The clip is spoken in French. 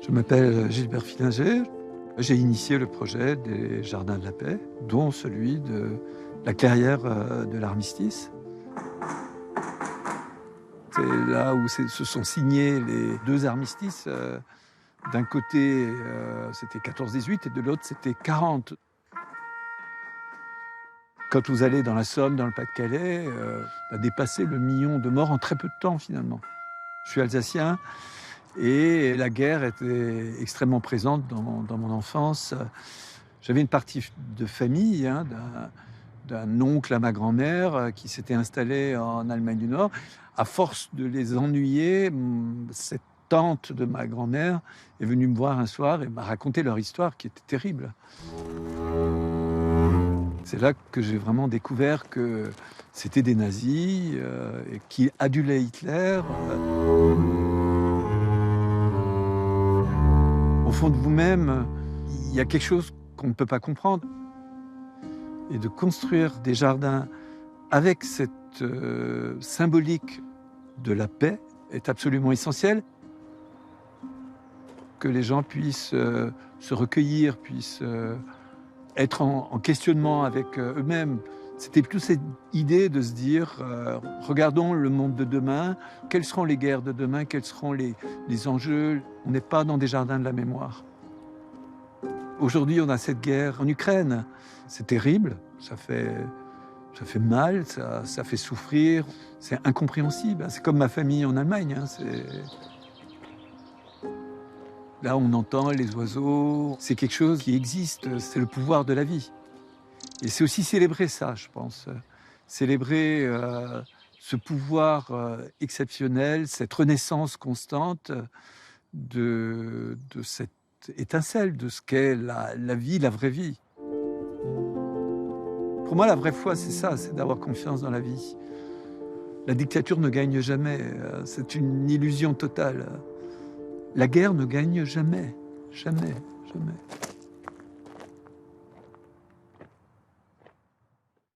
Je m'appelle Gilbert Fillinger. J'ai initié le projet des Jardins de la Paix, dont celui de la clairière de l'Armistice. C'est là où se sont signés les deux armistices. D'un côté, c'était 14-18 et de l'autre, c'était 40. Quand vous allez dans la Somme, dans le Pas-de-Calais, on a dépassé le million de morts en très peu de temps, finalement. Je suis alsacien et la guerre était extrêmement présente dans mon enfance. J'avais une partie de famille, d'un oncle à ma grand-mère qui s'était installé en Allemagne du Nord. À force de les ennuyer, cette tante de ma grand-mère est venue me voir un soir et m'a raconté leur histoire qui était terrible. C'est là que j'ai vraiment découvert que c'était des nazis et qui adulaient Hitler. Au fond de vous-même, il y a quelque chose qu'on ne peut pas comprendre. Et de construire des jardins avec cette symbolique de la paix est absolument essentiel. Que les gens puissent se recueillir, puissent être en questionnement avec eux-mêmes. C'était plutôt cette idée de se dire, regardons le monde de demain, quelles seront les guerres de demain, quels seront les enjeux. On n'est pas dans des jardins de la mémoire. Aujourd'hui, on a cette guerre en Ukraine. C'est terrible, ça fait mal, ça fait souffrir, c'est incompréhensible. C'est comme ma famille en Allemagne. Là, on entend les oiseaux, c'est quelque chose qui existe, c'est le pouvoir de la vie. Et c'est aussi célébrer ça, je pense. Célébrer ce pouvoir exceptionnel, cette renaissance constante de cette étincelle, de ce qu'est la vie, la vraie vie. Pour moi, la vraie foi, c'est ça, c'est d'avoir confiance dans la vie. La dictature ne gagne jamais, c'est une illusion totale. La guerre ne gagne jamais, jamais, jamais.